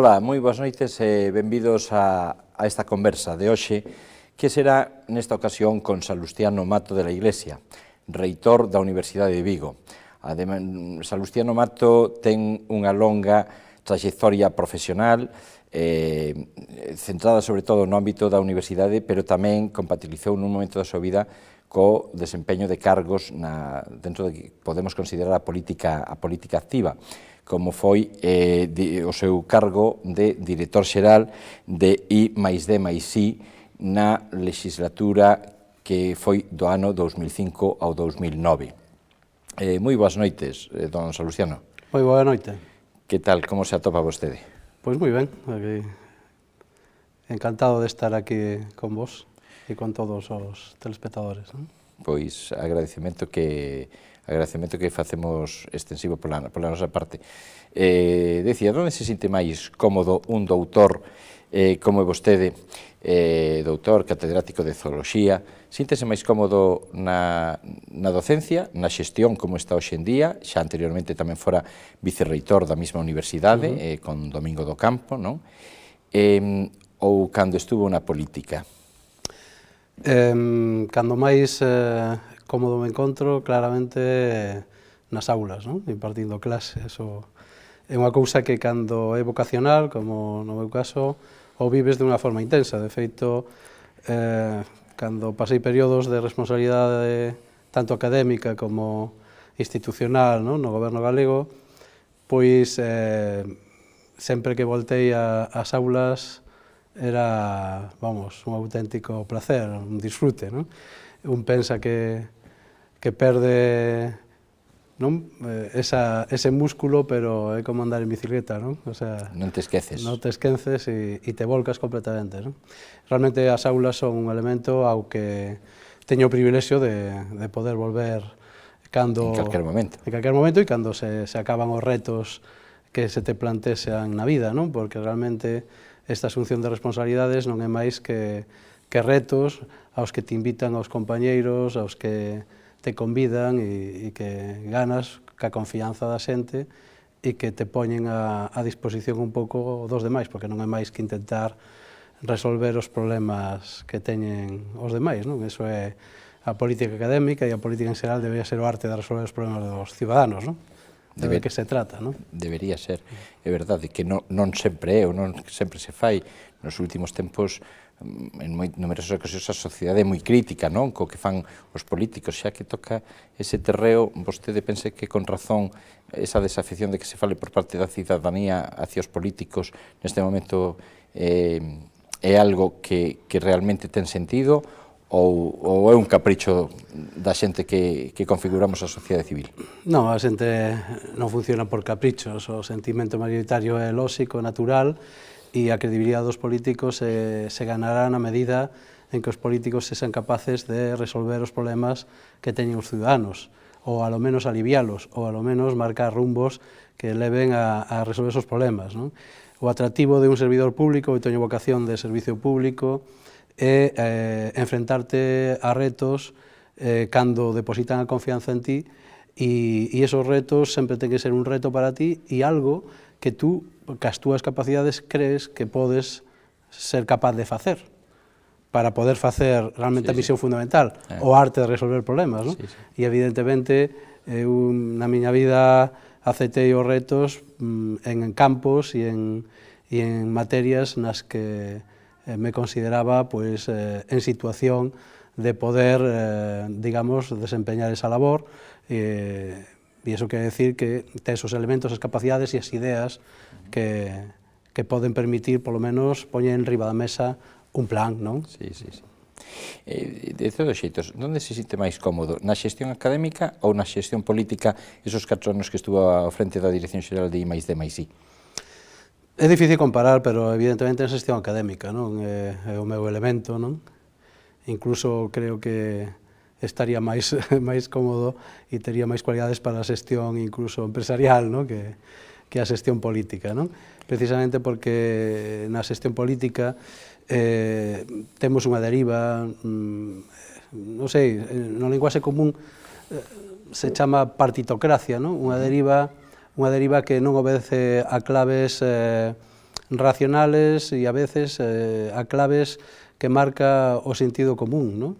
Ola, moi boas noites e benvidos a esta conversa de hoxe, que será nesta ocasión con Salustiano Mato de la Iglesia, reitor da Universidade de Vigo. Salustiano Mato ten unha longa traxectoria profesional, centrada sobre todo no ámbito da universidade, pero tamén compatibilizou nun momento da súa vida co desempeño de cargos dentro de que podemos considerar a política activa, como foi o seu cargo de director xeral de I+D+I na legislatura que foi do ano 2005 ao 2009. Moi boas noites, don Salustiano. Moi boa noite. Que tal, como se atopa vostede? Pois moi ben, encantado de estar aquí con vos e con todos os telespectadores. Pois agradecemento que facemos extensivo pola nosa parte. Decía, onde se sinte máis cómodo un doutor como é vostede, doutor, catedrático de Zooloxía, síntese máis cómodo na docencia, na xestión como está hoxe en día, xa anteriormente tamén fora vicerreitor da mesma universidade, con Domingo do Campo, non? Ou cando estuvo na política? Cando máis cómodo me encontro, claramente, nas aulas, non? Impartindo clases. É unha cousa que cando é vocacional, como no meu caso, o vives de unha forma intensa. De feito, cando pasei períodos de responsabilidade tanto académica como institucional no goberno galego, pois sempre que voltei ás aulas era, vamos, un auténtico placer, un disfrute, non? Un pensa que perde ese músculo, pero é como andar en bicicleta, non? O sea, non te esqueces. Non te esqueces e te volcas completamente, non? Realmente as aulas son un elemento ao que teño o privilexio de poder volver cando... En calquer momento. En calquer momento e cando se acaban os retos que se te plantean na vida, non? Porque realmente esta asunción de responsabilidades non é máis que retos aos que te invitan aos compañeiros, aos que te convidan e que ganas ca confianza da xente e que te poñen a disposición un pouco dos demais, porque non é máis que intentar resolver os problemas que teñen os demais, non? Iso é a política académica e a política en xeral debería ser o arte de resolver os problemas dos ciudadanos, non? De que se trata, non? Debería ser. É verdade que non sempre é, ou non sempre se fai. Nos últimos tempos, en numerosas ocasións, a sociedade é moi crítica, non? Co que fan os políticos, xa que toca ese terreo, vostede pense que con razón esa desafección de que se fale por parte da cidadanía hacia os políticos neste momento é algo que realmente ten sentido ou é un capricho da xente que configuramos a sociedade civil? Non, a xente non funciona por caprichos, o sentimento mayoritario é lóxico, natural, e a credibilidade dos políticos se ganará na medida en que os políticos sexan capaces de resolver os problemas que teñen os ciudadanos, ou alo menos alivialos, ou alo menos marcar rumbos que leven a resolver esos problemas, non? O atractivo de un servidor público, eu teño vocación de servicio público, é enfrentarte a retos cando depositan a confianza en ti e esos retos sempre ten que ser un reto para ti e algo que tú, cas túas capacidades, crees que podes ser capaz de facer para poder facer realmente a misión fundamental, o arte de resolver problemas, non? E evidentemente, eu na miña vida aceitei os retos en campos e en materias nas que me consideraba en situación de poder, digamos, desempeñar esa labor, e iso quere decir que tes os elementos, as capacidades e as ideas que poden permitir, polo menos, poñer en riba da mesa un plan, non? Sí. De todos os xeitos, onde se sinte máis cómodo? Na xestión académica ou na xestión política, esos 4 anos que estuvo ao frente da Dirección Xeral de I+D+I? É difícil comparar, pero evidentemente na xestión académica, non? É o meu elemento, non? Incluso creo que estaría máis cómodo e tería máis cualidades para a xestión incluso empresarial, non? Que a xestión política, non? Precisamente porque na xestión política temos unha deriva, non sei, no linguaxe común se chama partitocracia, non? Unha deriva que non obedece a claves racionales e a veces a claves que marca o sentido común, non?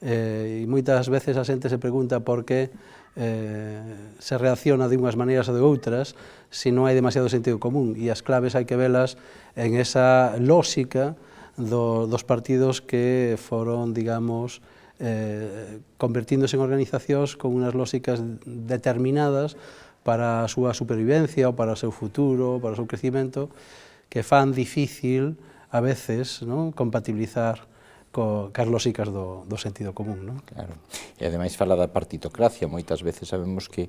E moitas veces a xente se pregunta por que se reacciona de unhas maneiras ou de outras se non hai demasiado sentido común, e as claves hai que velas en esa lógica dos partidos que foron, digamos, convertíndose en organizacións con unhas lógicas determinadas para a súa supervivencia ou para o seu futuro, para o seu crecimento, que fan difícil a veces, non, compatibilizar cas lógicas do sentido común, non? Claro. E ademais fala da partitocracia, moitas veces sabemos que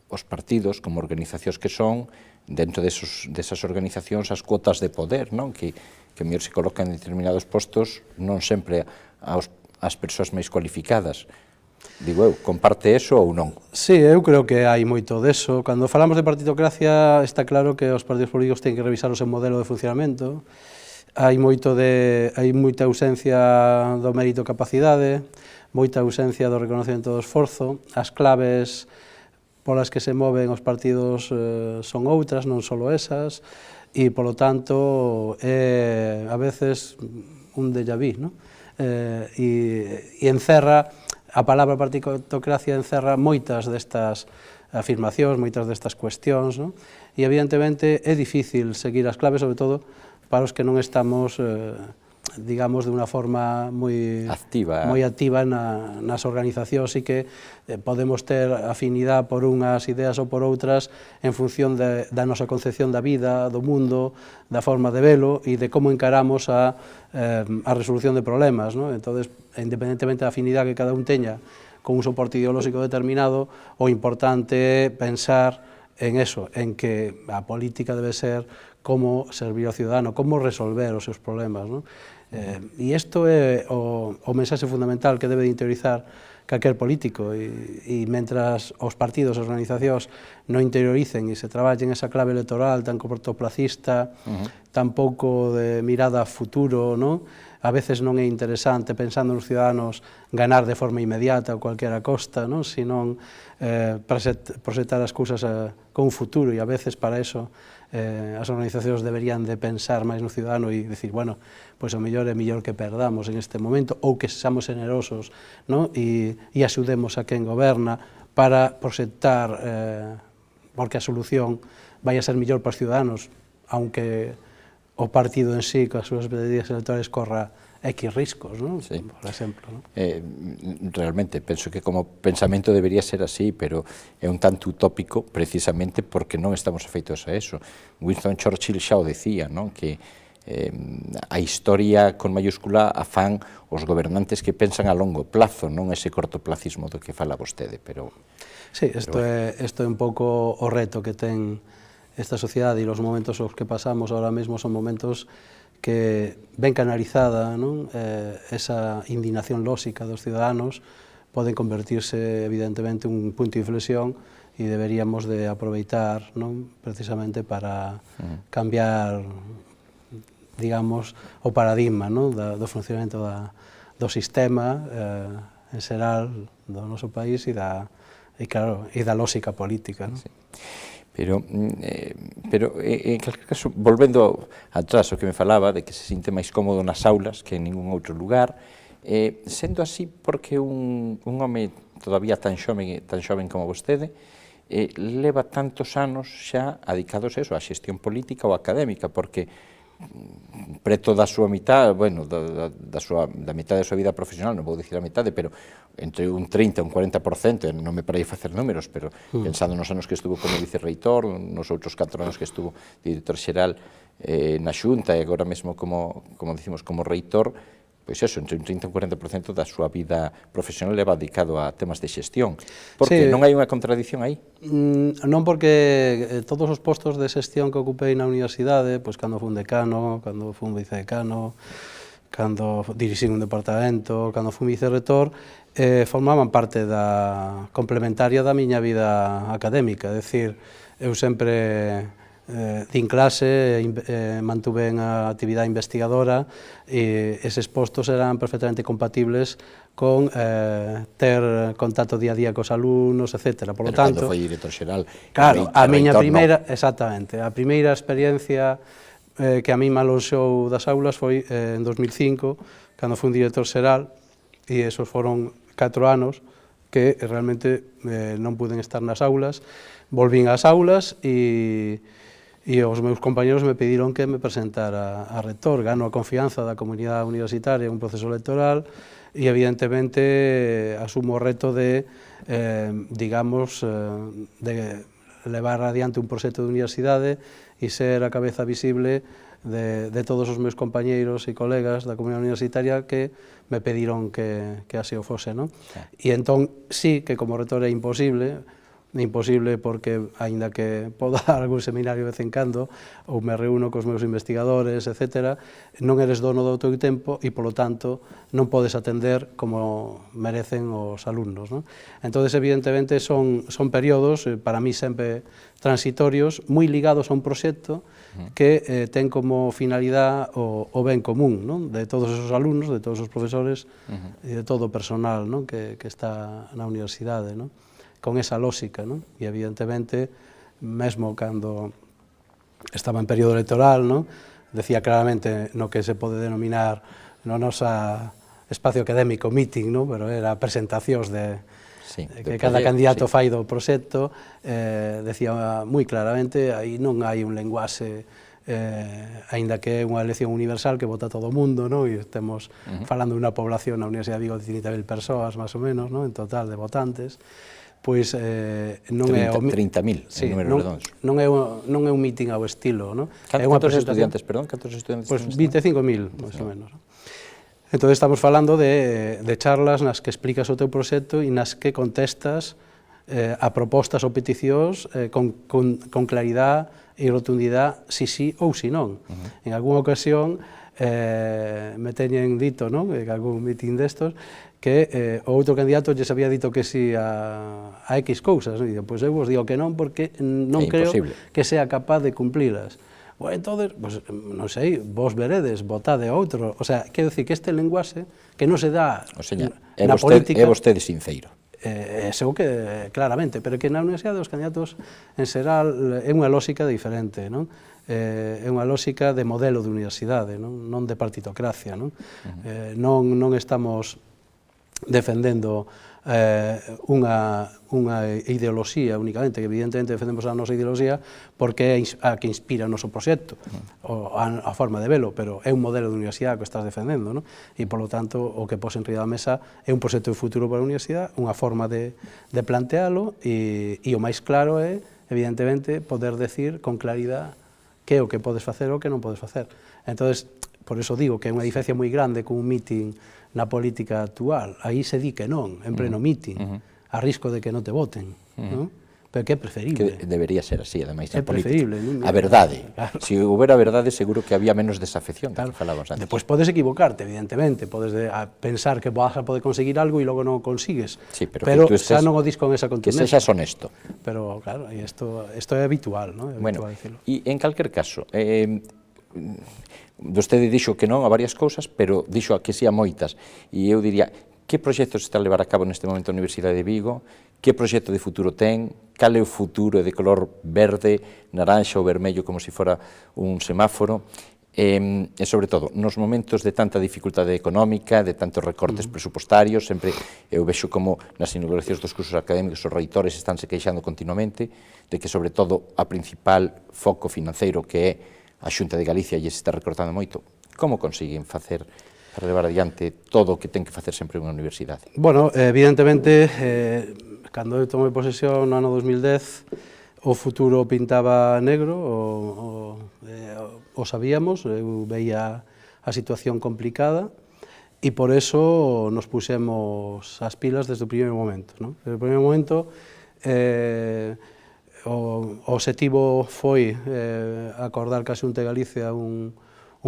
os partidos, como organizacións que son, dentro desas organizacións, as cuotas de poder, non? Que mellor se colocan en determinados postos, non sempre as persoas máis cualificadas. Digo eu, comparte eso ou non? Sí, eu creo que hai moito deso. Cando falamos de partitocracia, está claro que os partidos políticos teñen que revisar o seu modelo de funcionamento. Hai moita ausencia do mérito e capacidade, moita ausencia do reconocemento do esforzo. As claves polas que se moven os partidos son outras, non só esas, e, polo tanto, é a veces un déjà vu, non? E encerra, a palabra partitocracia encerra moitas destas afirmacións, moitas destas cuestións, non? E evidentemente é difícil seguir as claves, sobre todo para os que non estamos, digamos, de unha forma moi activa nas organizacións, e que podemos ter afinidade por unhas ideas ou por outras en función da nosa concepción da vida, do mundo, da forma de velo e de como encaramos a resolución de problemas, non? Entón, independentemente da afinidade que cada un teña con un soporte ideolóxico determinado, o importante é pensar en eso, en que a política debe ser como servir ao ciudadano, como resolver os seus problemas, non? E isto é o mensaxe fundamental que debe de interiorizar calquer político, e mentras os partidos, as organizacións non interioricen e se traballen esa clave electoral tan cortoplacista, tan pouco de mirada a futuro, non? A veces non é interesante, pensando nos ciudadanos, ganar de forma inmediata ou cualquiera costa, non? Senón proxectar as cousas con un futuro, e a veces para eso as organizacións deberían de pensar máis no ciudadano e dicir, bueno, pois o mellor é mellor que perdamos en este momento, ou que sexamos generosos, non? E axudemos a quen goberna para proxectar, porque a solución vai a ser mellor para os ciudadanos, aunque o partido en sí, coas súas medidas electorales, corra X riscos, non? Sí. Por exemplo, non? Realmente, penso que como pensamento debería ser así, pero é un tanto utópico precisamente porque non estamos afeitos a eso. Winston Churchill xa o decía, non? Que a historia con mayúscula a fan os gobernantes que pensan a longo plazo, non ese cortoplacismo do que fala vostede, pero... Sí, isto é un pouco o reto que ten esta sociedade, e os momentos os que pasamos ahora mesmo son momentos que ben canalizada, non? Esa indignación lóxica dos ciudadanos poden convertirse evidentemente en un punto de inflexión, e deberíamos de aproveitar, non? Precisamente para cambiar, digamos, o paradigma, non? Do funcionamento do sistema en xeral do noso país e da lógica política, non? Sí. Pero en calquer caso, volvendo atrás o que me falaba de que se sinte máis cómodo nas aulas que en ningún outro lugar, sendo así porque un home todavía tan xoven como vostede leva tantos anos xa adicados a eso, a xestión política ou académica, porque preto da súa mitad, bueno, da mitad da súa vida profesional, non vou dicir a mitade, pero entre un 30 e un 40%, non me parei facer números, pero pensando nos anos que estuvo como vicerreitor, nos outros 4 anos que estuvo director xeral na Xunta, e agora mesmo como dicimos, como reitor, pois eso, entre un 30 e un 40% da súa vida profesional leva dedicado a temas de xestión. Porque non hai unha contradición aí? Non, porque todos os postos de xestión que ocupei na universidade, pois cando fun decano, cando fun vicedecano, cando dirixín un departamento, cando fun vicerrector, formaban parte complementaria da miña vida académica. É dicir, eu sempre din clase, mantuven a actividade investigadora, e eses postos eran perfectamente compatibles con ter contacto día a día cos alumnos, etc. Por lo tanto, cando foi director xeral, claro, a miña primeira, exactamente, a primeira experiencia que a mí me alonxou das aulas foi en 2005, cando fui un director xeral, e esos foron 4 anos que realmente non puden estar nas aulas. Volvín ás aulas e os meus compañeros me pediron que me presentara a rector. Gano a confianza da comunidade universitaria en un proceso electoral e evidentemente asumo o reto de, digamos, de levar adiante un proxecto de universidade e ser a cabeza visible de todos os meus compañeiros e colegas da comunidade universitaria que me pediron que así o fose, non? E entón, sí, que como rector é imposible porque, aínda que podo dar algún seminario de vez en cando, ou me reúno cos meus investigadores, etc., non eres dono do teu tempo e, polo tanto, non podes atender como merecen os alumnos, non? Entón, evidentemente, son períodos, para mí sempre transitorios, moi ligados a un proxecto que ten como finalidade o ben común, non? De todos esos alumnos, de todos os profesores e de todo o personal, non? Que está na universidade, non? Con esa lógica, non? E evidentemente, mesmo cando estaba en período electoral, non? Decía claramente no que se pode denominar no nosa espacio académico meeting, non? Pero era presentacións que cada candidato fai do proxecto, decía moi claramente, aí non hai un lenguaxe, aínda que é unha elección universal que vota todo o mundo, non? E estemos falando de unha población na Universidade de Vigo de 30.000 persoas, máis ou menos, non? En total de votantes, pois non é 30.000, en números redondos. Non é un meeting ao estilo, non? Cantos estudiantes, perdón? Cantos estudiantes? Pois 25.000, máis ou menos. Entón, estamos falando de charlas nas que explicas o teu proxecto e nas que contestas a propostas ou peticións con claridade e rotundidade, si ou si non. En algunha ocasión me teñen dito, non? En algún meeting destos, que o outro candidato lles había dito que si a X cousas, e digo, pois eu vos digo que non, porque non creo que sea capaz de cumplilas. Bueno, entonces, pues, non sei, vos veredes, votade outro, o sea, quero dicir que este lenguaxe que non se dá na política... É vostede sinceiro. Seguro que claramente, pero que na universidade os candidatos en xeral é unha lógica diferente, non? É unha lógica de modelo de universidade, non de partitocracia, non? Non estamos defendendo unha ideoloxía únicamente, que evidentemente defendemos a nosa ideoloxía porque é a que inspira o noso proxecto, a forma de velo, pero é un modelo de universidade que estás defendendo, non? E, polo tanto, o que pos enriba da mesa é un proxecto de futuro para a universidade, unha forma de plantealo, e o máis claro é, evidentemente, poder decir con claridade que é o que podes facer ou que non podes facer. Entón, por iso digo que é unha diferencia moi grande con un meeting na política actual. Aí se di que non, en pleno meeting, a risco de que non te voten, non? Pero que é preferible. Que debería ser así, ademais, é preferible. A verdade. Se houbera verdade, seguro que había menos desafección, que falábamos antes. Depois podes equivocarte, evidentemente, podes pensar que vas a poder conseguir algo e logo non o consigues, pero xa non o dis con esa contundencia. Que sexas honesto. Pero, claro, isto é habitual, non? Bueno, e en calquer caso, vostede dixo que non a varias cousas, pero dixo que sí a moitas, e eu diría, que proxectos está a levar a cabo neste momento a Universidade de Vigo, que proxecto de futuro ten, cal é o futuro de color verde, naranxa ou vermello como se fora un semáforo, e sobre todo, nos momentos de tanta dificultade económica, de tantos recortes presupostarios, sempre eu vexo como nas inauguracións dos cursos académicos os reitores estánse queixando continuamente de que, sobre todo, a principal foco financeiro que é a Xunta de Galicia lles está recortando moito. Como consiguen facer para levar adiante todo o que ten que facer sempre unha universidade? Bueno, evidentemente, cando eu tomei posesión no ano 2010, o futuro pintaba negro, o sabíamos, eu veía a situación complicada, e por eso nos puxemos as pilas desde o primeiro momento, non? Desde o primeiro momento, o obxectivo foi acordar ca Xunta de Galicia un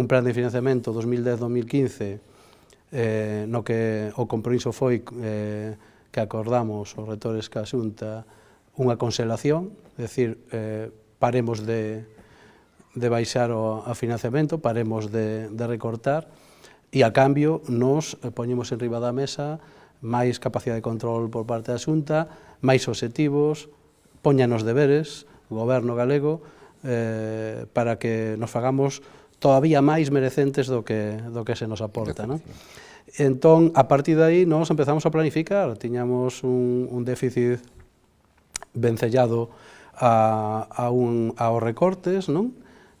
plan de financiamento 2010-2015 no que o compromiso foi que acordamos os rectores ca Xunta unha conselación, é dicir, paremos de baixar o financiamento, paremos de recortar, e a cambio nos poñemos en riba da mesa máis capacidade de control por parte da Xunta, máis obxectivos, póñanos deberes, o goberno galego para que nos fagamos todavía máis merecentes do que se nos aporta, non? Entón, a partir de aí, nos empezamos a planificar, tiñamos un déficit vencellado aos recortes, non?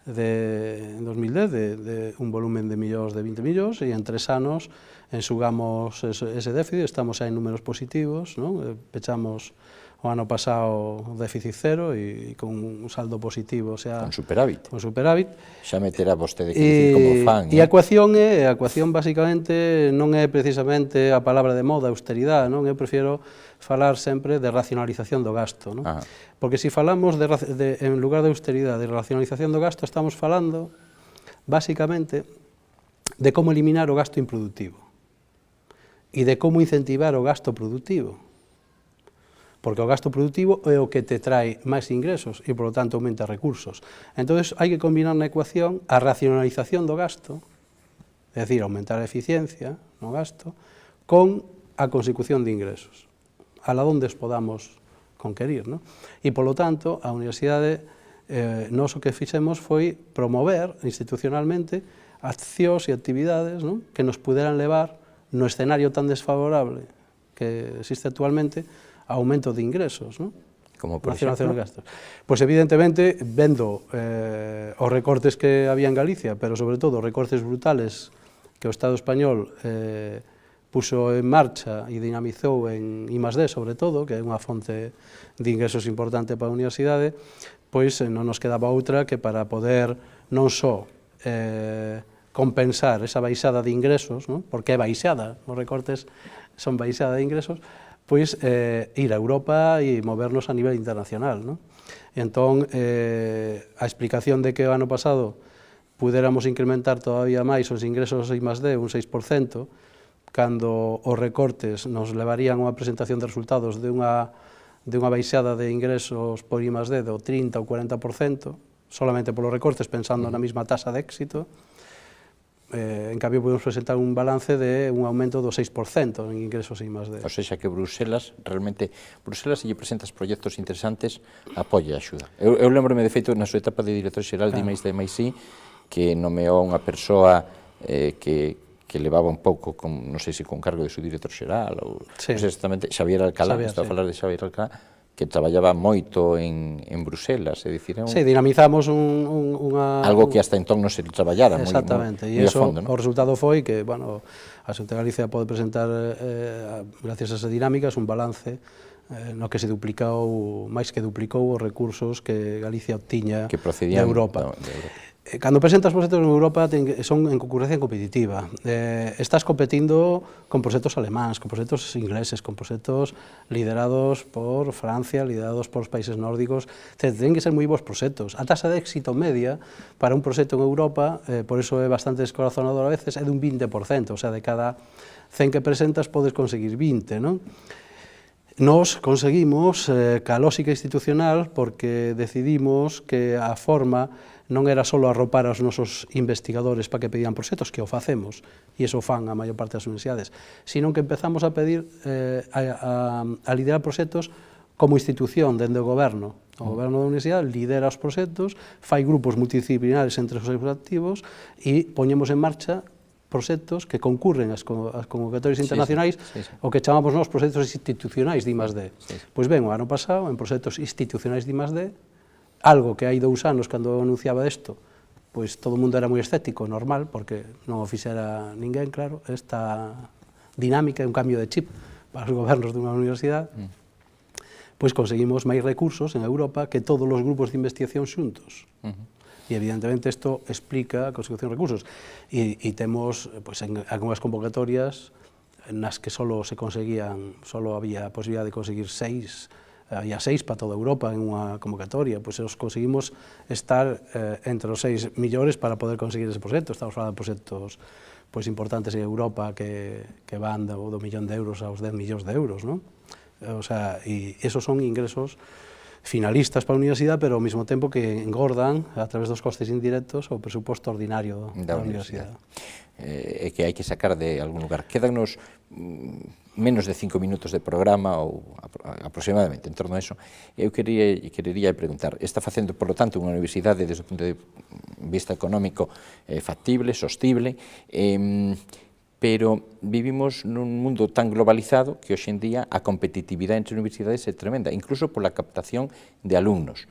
En 2010, de un volumen de millóns de 20 millóns, e en 3 anos ensugamos ese déficit, estamos aí en números positivos, non? Pechamos o ano pasado déficit cero e con un saldo positivo, o sea... Con superávit. Con superávit. Xa meterá vostede que dicir como fan. E a ecuación basicamente non é precisamente a palabra de moda, austeridade, non? Eu prefiero falar sempre de racionalización do gasto, non? Porque se falamos en lugar de austeridade, de racionalización do gasto, estamos falando basicamente de como eliminar o gasto improductivo e de como incentivar o gasto productivo. Porque o gasto productivo é o que te trae máis ingresos e, por lo tanto, aumenta recursos. Entón, hai que combinar na ecuación a racionalización do gasto, é dicir, aumentar a eficiencia no gasto, con a consecución de ingresos, a la donde os podamos conquerir, non? E, por lo tanto, a Universidade, nós o que fixemos foi promover institucionalmente accións e actividades, non? Que nos puderan levar no escenario tan desfavorable que existe actualmente aumento de ingresos, non? Como por exemplo? Pois evidentemente, vendo os recortes que había en Galicia, pero sobre todo os recortes brutales que o Estado español puxo en marcha e dinamizou en I+D, sobre todo, que é unha fonte de ingresos importante para a universidade, pois non nos quedaba outra que para poder non só compensar esa baixada de ingresos, non? Porque é baixada, os recortes son baixada de ingresos, pois ir a Europa e movernos a nivel internacional, non? Entón, a explicación de que o ano pasado puderamos incrementar todavía máis os ingresos de I+D un 6%, cando os recortes nos levarían a unha presentación de resultados de unha baixada de ingresos por I+D do 30 ou 40%, solamente polos recortes, pensando na mesma tasa de éxito. En cambio, podemos presentar un balance de un aumento do 6% en ingresos en I+D. O sea, que Bruselas, realmente, Bruselas, se lle presentas proxectos interesantes, apoia a axuda. Eu lembro-me, de feito, na súa etapa de director xeral de I+D+I, que nomeou unha persoa que levaba un pouco, non sei se con cargo de subdirector xeral, ou exactamente, Xavier Alcalá, estou a falar de Xavier Alcalá, que traballaba moito en Bruselas, é dicir, dinamizamos unha... algo que hasta entón non se traballara moi a fondo. Exactamente, e iso, o resultado foi que, bueno, a Xunta de Galicia pode presentar, gracias a esa dinámicas, un balance no que se duplicou, máis que duplicou os recursos que Galicia obtiña de Europa. Cando presentas proxectos en Europa son en concurrencia competitiva. Estás competindo con proxectos alemáns, con proxectos ingleses, con proxectos liderados por Francia, liderados por os países nórdicos. Ten que ser moi bons proxectos. A tasa de éxito media para un proxecto en Europa, por eso é bastante descorazonador a veces, é dun 20%, o sea, de cada 100 que presentas podes conseguir 20, non? Nos conseguimos ca lógica institucional porque decidimos que a forma non era só arropar aos nosos investigadores para que pedían proxectos, que o facemos, e iso fan a maior parte das universidades, sino que empezamos a pedir a liderar proxectos como institución dende o goberno. O goberno da universidade lidera os proxectos, fai grupos multidisciplinares entre os seus activos e poñemos en marcha proxectos que concurren ás convocatorias internacionais, o que chamamos nós proxectos institucionais de I+D. Pois ben, o ano pasado, en proxectos institucionais de I+D, algo que hai 2 anos, cando eu anunciaba isto, pois todo o mundo era moi escéptico, normal, porque non o fixera ninguén, claro, esta dinámica é un cambio de chip para os gobernos dunha universidade, pois conseguimos máis recursos en Europa que todos os grupos de investigación xuntos. E evidentemente isto explica a consecución de recursos. E temos, pois, algunhas convocatorias nas que só había a posibilidade de conseguir 6, había 6 para toda Europa en unha convocatoria, pois os conseguimos estar entre os 6 millores para poder conseguir ese proxecto. Estamos falando de proxectos importantes en Europa que van do millón de euros aos 10 millóns de euros, non? O sea, e esos son ingresos finalistas para a universidade, pero ao mesmo tempo que engordan a través dos costes indirectos o presuposto ordinario da universidade. E que hai que sacar de algún lugar. Quédanos menos de 5 minutos de programa ou aproximadamente en torno a eso, eu querería preguntar, está facendo, por lo tanto, unha universidade desde o punto de vista económico factible, sostible, pero vivimos nun mundo tan globalizado que hoxe en día a competitividade entre universidades é tremenda, incluso pola captación de alumnos.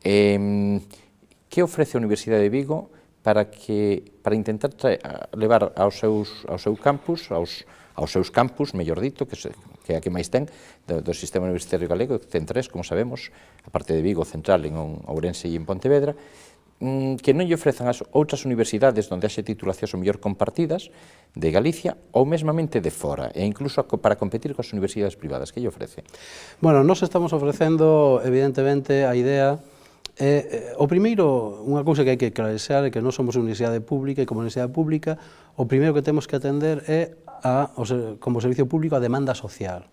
Que ofrece a Universidade de Vigo para intentar levar aos seus campus, mellor dito, que é a que máis ten, do sistema universitario galego, que ten 3, como sabemos, a parte de Vigo, Central, en Ourense e en Pontevedra, que non lle ofrezan as outras universidades onde haxe titulacións o mellor compartidas de Galicia ou mesmamente de fora, e incluso para competir coas universidades privadas. Que lle ofrece? Bueno, nós estamos ofrecendo, evidentemente, a idea. O primeiro, unha cousa que hai que clarear é que non somos universidade pública e como universidade pública o primeiro que temos que atender é como servicio público a demanda social.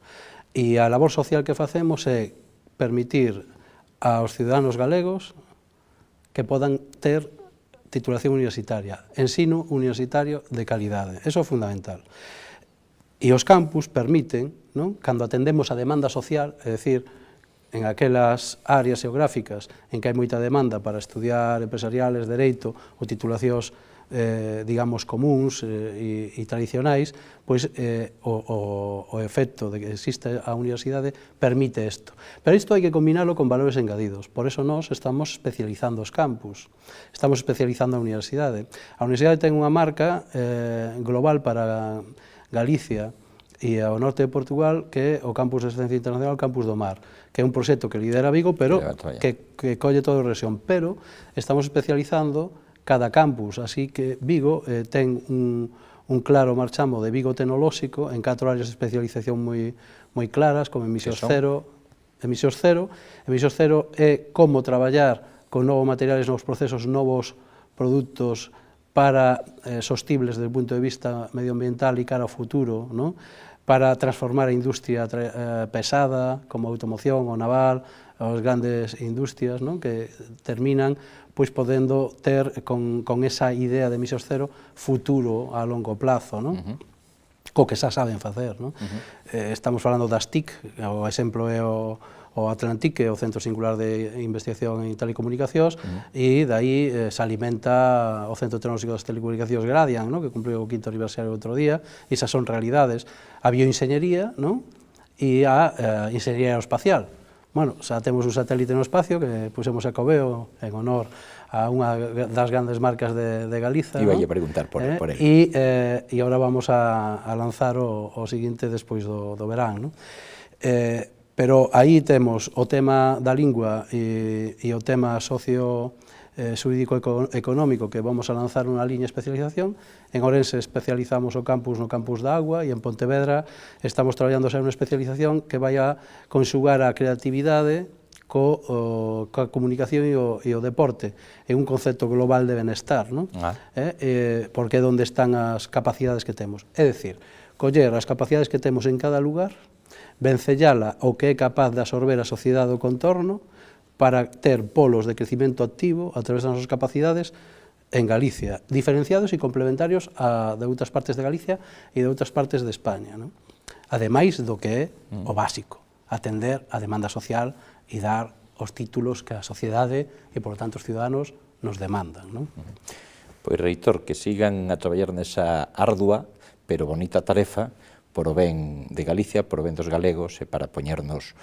E a labor social que facemos é permitir aos ciudadanos galegos que podan ter titulación universitaria, ensino universitario de calidade. Eso é fundamental. E os campus permiten, non, cando atendemos a demanda social, é dicir, en aquelas áreas geográficas en que hai moita demanda para estudiar empresariales, dereito ou titulacións, digamos, comuns e tradicionais, pois o efecto de que existe a universidade permite isto. Pero isto hai que combinalo con valores engadidos. Por eso nós estamos especializando os campus, estamos especializando a universidade. A universidade ten unha marca global para Galicia e ao norte de Portugal, que é o Campus de Excelencia Internacional, o Campus do Mar, que é un proxecto que lidera Vigo, pero que colle toda a rexión. Pero estamos especializando cada campus, así que Vigo ten un claro marchamo de Vigo tecnolóxico en 4 áreas de especialización moi claras, como emisións cero. Emisións cero é como traballar con novos materiales, novos procesos, novos produtos para sostibles desde o punto de vista medioambiental e cara ao futuro, non? Para transformar a industria pesada, como a automoción, o naval, as grandes industrias, non? Que terminan pois podendo ter con esa idea de emisións cero futuro a longo plazo, non? Co que xa saben facer, non? Estamos falando das TIC, o exemplo é o Atlantique, o Centro Singular de Investigación en Telecomunicacións, e daí se alimenta o Centro Tecnolóxico das Telecomunicacións Gradian, non? Que cumpriu o 5º aniversario outro día, e esas son realidades. A bioingeniería, non? E a ingeniería aeroespacial. Bueno, xa temos un satélite no espacio que pusemos a Coveo en honor a unha das grandes marcas de Galiza. Iba a preguntar por ele. E agora vamos a lanzar o seguinte despois do verán, non? Pero aí temos o tema da lingua e o tema xurídico-económico, que vamos a lanzar unha liña de especialización. En Ourense especializamos o campus no campus da Agua, e en Pontevedra estamos traballando xa unha especialización que vai a conxugar a creatividade coa comunicación e o deporte en un concepto global de benestar, non? Porque é onde están as capacidades que temos. É dicir, coller as capacidades que temos en cada lugar, vencellala ao que é capaz de absorber a sociedade do contorno, para ter polos de crecimento activo a través das nosas capacidades en Galicia, diferenciados e complementarios de outras partes de Galicia e de outras partes de España, non? Ademais do que é o básico, atender a demanda social e dar os títulos que a sociedade e, por lo tanto, os ciudadanos nos demandan, non? Pois, reitor, que sigan a traballar nesa ardua pero bonita tarefa por o ben de Galicia, por o ben dos galegos e para poñernos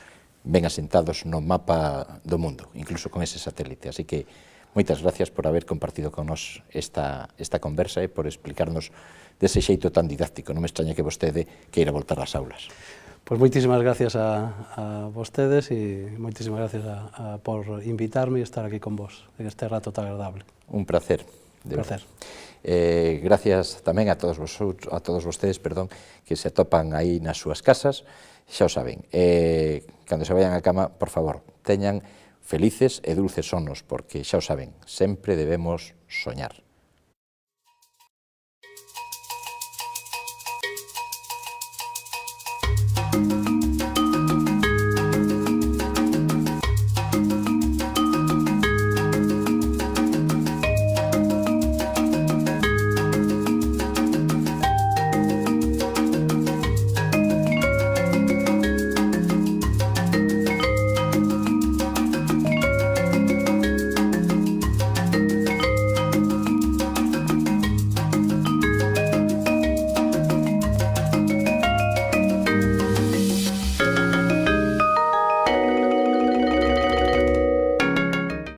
ben asentados no mapa do mundo, incluso con ese satélite. Así que moitas gracias por haber compartido con nós esta conversa e por explicarnos dese xeito tan didáctico. Non me extraña que vostede queira voltar ás aulas. Pois moitísimas gracias a vostedes e moitísimas gracias por invitarme e estar aquí con vos en este rato tan agradable. Un placer. Gracias tamén a todos vostedes, que se atopan aí nas súas casas. Xa o saben, cando se vayan á cama, por favor, teñan felices e dulces sonos, porque xa o saben, sempre debemos soñar.